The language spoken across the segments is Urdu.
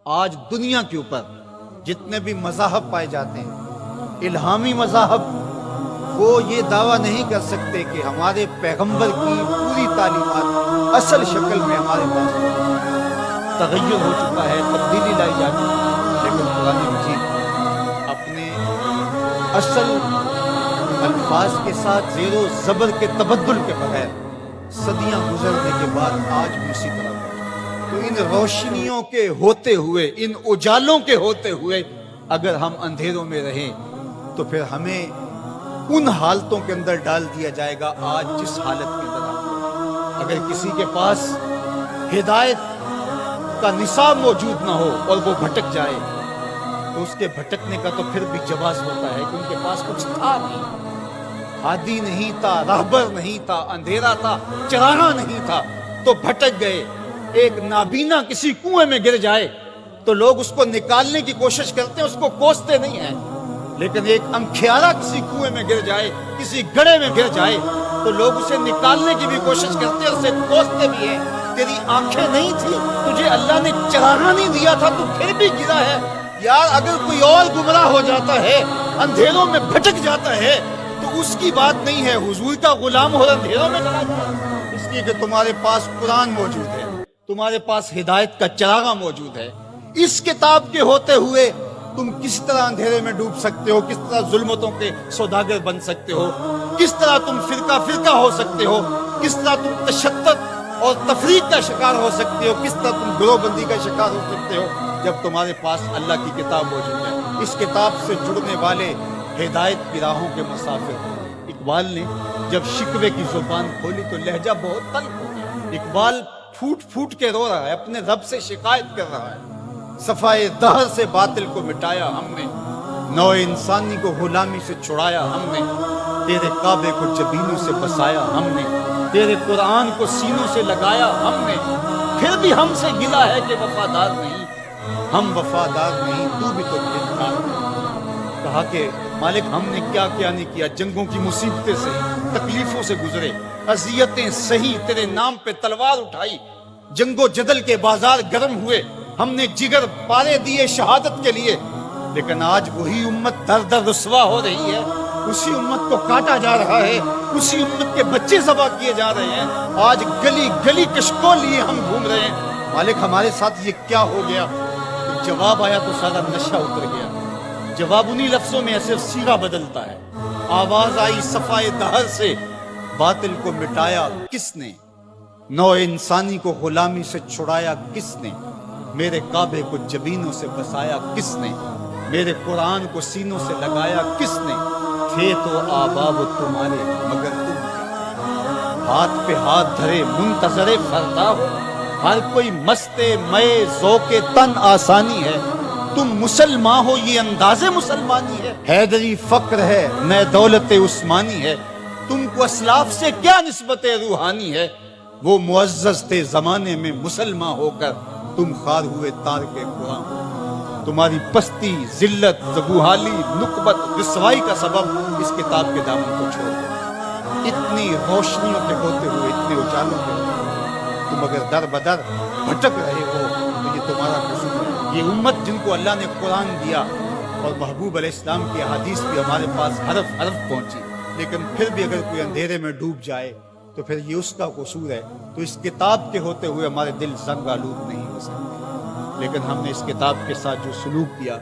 آج دنیا کے اوپر جتنے بھی مذاہب پائے جاتے ہیں، الہامی مذاہب، وہ یہ دعویٰ نہیں کر سکتے کہ ہمارے پیغمبر کی پوری تعلیمات اصل شکل میں ہمارے پاس تغیر ہو چکا ہے، تبدیلی لائی جا چکی ہے، لیکن قرآن مجید اپنے اصل الفاظ کے ساتھ زیر و زبر کے تبدل کے بغیر صدیاں گزرنے کے بعد آج بھی اسی طرح ہے۔ تو ان روشنیوں کے ہوتے ہوئے، ان اجالوں کے ہوتے ہوئے اگر ہم اندھیروں میں رہیں تو پھر ہمیں ان حالتوں کے اندر ڈال دیا جائے گا آج جس حالت کے اندر آپ۔ اگر کسی کے پاس ہدایت کا نصاب موجود نہ ہو اور وہ بھٹک جائے تو اس کے بھٹکنے کا تو پھر بھی جواز ہوتا ہے کہ ان کے پاس کچھ تھا نہیں، ہادی نہیں تھا، راہبر نہیں تھا، اندھیرا تھا، چراغاں نہیں تھا، تو بھٹک گئے۔ ایک نابینا کسی کنویں میں گر جائے تو لوگ اس کو نکالنے کی کوشش کرتے ہیں، اس کو کوستے نہیں ہیں، لیکن ایک امکھیارا کسی کنویں میں گر جائے، کسی گڑھے میں گر جائے تو لوگ اسے نکالنے کی بھی کوشش کرتے ہیں، اسے کوستے بھی ہیں۔ تیری آنکھیں نہیں تھی، تجھے اللہ نے چراغاں نہیں دیا تھا، تو پھر بھی گرا ہے۔ یار اگر کوئی اور گمراہ ہو جاتا ہے، اندھیروں میں بھٹک جاتا ہے تو اس کی بات نہیں ہے، حضور کا غلام ہو اندھیروں میں چلا جائے، اس لیے کہ تمہارے پاس قرآن موجود ہے، تمہارے پاس ہدایت کا چراغاں موجود ہے۔ اس کتاب کے ہوتے ہوئے تم کس طرح اندھیرے میں ڈوب سکتے ہو، کس طرح ظلمتوں کے سوداگر بن سکتے ہو، کس طرح تم فرقہ فرقہ ہو سکتے ہو، کس طرح تم تشدد اور تفریق کا شکار ہو سکتے ہو، کس طرح تم گروہ بندی کا شکار ہو سکتے ہو جب تمہارے پاس اللہ کی کتاب موجود ہے۔ اس کتاب سے جڑنے والے ہدایت کی راہوں کے مسافر ہیں۔ اقبال نے جب شکوے کی زبان کھولی تو لہجہ بہت تلخ ہو گیا۔ اقبال پھوٹ پھوٹ کے رو رہا ہے، اپنے رب سے شکایت کر رہا ہے۔ صفائے دہر سے باطل کو مٹایا ہم نے، نوع انسانی کو غلامی سے چھڑایا ہم نے، تیرے کعبے کو جبینوں سے بسایا ہم نے، تیرے قرآن کو سینوں سے لگایا ہم نے، پھر بھی ہم سے گلا ہے کہ وفادار نہیں، ہم وفادار نہیں، تو بھی تو کردار۔ کہا کہ مالک ہم نے کیا کیا نہیں کیا، جنگوں کی مصیبتیں سہی، تکلیفوں سے گزرے، اذیتیں سہی، تیرے نام پہ تلوار اٹھائی، جنگ و جدل کے بازار گرم ہوئے، ہم نے جگر پارے دیے شہادت کے لیے، لیکن آج وہی امت در در رسوا ہو رہی ہے، اسی امت کو کاٹا جا رہا ہے، اسی امت کے بچے ذبح کیے جا رہے ہیں، آج گلی گلی کشکول لیے ہم گھوم رہے ہیں، مالک ہمارے ساتھ یہ کیا ہو گیا؟ جواب آیا تو سارا نشہ اتر گیا۔ جواب انہی لفظوں میں ایسے سیغہ بدلتا ہے، آواز آئی صفائے دہر سے، باطل کو مٹایا کس نے، نوع انسانی کو غلامی سے چھڑایا کس نے، میرے کعبے کو جبینوں سے بسایا کس نے، میرے قرآن کو سینوں سے لگایا کس نے، تھے تو آباب تمہارے مگر تم کیا، ہاتھ پہ ہاتھ دھرے منتظر فردا ہو، ہر کوئی مستے مئے ذوق تن آسانی ہے، تم مسلمان ہو یہ انداز مسلمانی ہے، حیدری فقر ہے میں دولت عثمانی ہے، تم کو اسلاف سے کیا نسبت روحانی ہے، وہ معزز تھے زمانے میں مسلمان ہو کر، تم خار ہوئے تار کے قرآن، تمہاری پستی ذلت زبوحالی نکبت رسوائی کا سبب اس کتاب کے دامن کو چھوڑ دو۔ اتنی روشنیوں کے ہوتے ہوئے، اتنے اجالوں کے ہوتے ہوئے تم اگر در بدر بھٹک رہے ہو تو یہ تمہارا قصور ہے۔ یہ امت جن کو اللہ نے قرآن دیا اور محبوب علیہ السلام کی احادیث بھی ہمارے پاس حرف حرف پہنچی، لیکن پھر بھی اگر کوئی اندھیرے میں ڈوب جائے تو پھر یہ اس کا قصور ہے۔ تو اس کتاب کے ہوتے ہوئے ہمارے دل زنگ آلود نہیں ہو سکتے، لیکن ہم نے اس کتاب کے ساتھ جو سلوک کیا،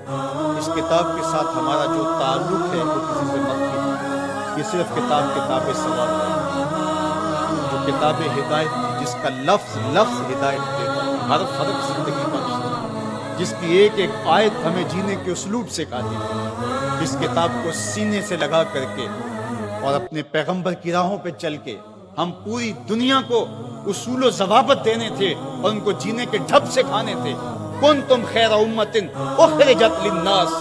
اس کتاب کے ساتھ ہمارا جو تعلق ہے وہ کسی سے مت کیجیے۔ یہ صرف کتاب ثواب ہے، جو کتاب ہدایت تھی، جس کا لفظ لفظ ہدایت دیتا ہے، حرف حرف زندگی بخشتا ہے، جس کی ایک ایک آیت ہمیں جینے کے اسلوب سکھاتی ہے، اس کتاب کو سینے سے لگا کر کے اور اپنے پیغمبر کی راہوں پہ چل کے ہم پوری دنیا کو اصول و ضوابط دینے تھے اور ان کو جینے کے ڈھب سے کھانے تھے۔ کنتم خیر امت اخرجت للناس،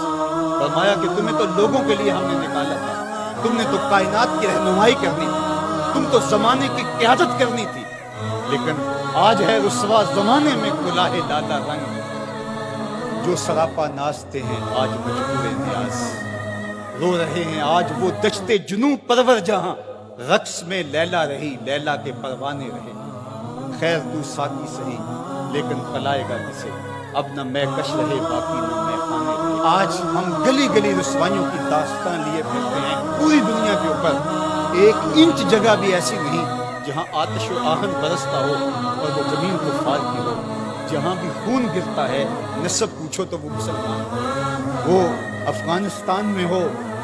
فرمایا کہ تمہیں تو لوگوں کے لیے ہم نے نکالا تھا، تم نے تو کائنات کی رہنمائی کرنی تھی، تم تو زمانے کی قیادت کرنی تھی، لیکن آج ہے رسوا زمانے میں کلاه لالا رنگ، جو سراپا نازتے ہیں آج مجبور نیاز، رو رہے ہیں آج وہ دشتے جنوب پرور جہاں، رقص میں لیلا رہی لیلا کے پروانے رہے، خیر تو ساقی سہی لیکن پلائے گا کسے، اب نہ میں کش رہے باقی نہ میں خانے رہے۔ آج ہم گلی گلی رسوائیوں کی داستان لیے پھرتے ہیں پوری دنیا کے اوپر، ایک انچ جگہ بھی ایسی نہیں جہاں آتش و آہن برستا ہو اور وہ زمین کو پھاڑتی ہو۔ جہاں بھی خون گرتا ہے نسب پوچھو تو وہ مسلمان ہو، وہ افغانستان میں ہو،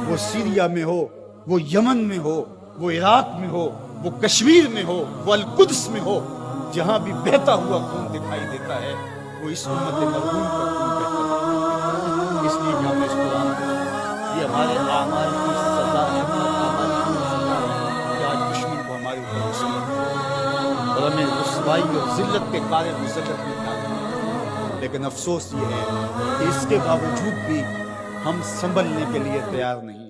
وہ سیریا میں ہو، وہ یمن میں ہو، وہ عراق میں ہو، وہ کشمیر میں ہو، وہ القدس میں ہو، جہاں بھی بہتا ہوا خون دکھائی دیتا ہے وہ اس امت مرحوم کا خون بہتا ہے۔ اس لیے ہم اس قرآن کو یہ ہمارے اعمال کی سزا ہے، ہمارے اعمال کی سزا ہے کہ آج دشمن کو ہمارے اوپر مسلط ہے اور ہمیں رسوائی اور ذلت کے قارئ مسلط بھی ڈالتے۔ لیکن افسوس یہ ہے کہ اس کے باوجود بھی ہم سنبھلنے کے لیے تیار نہیں۔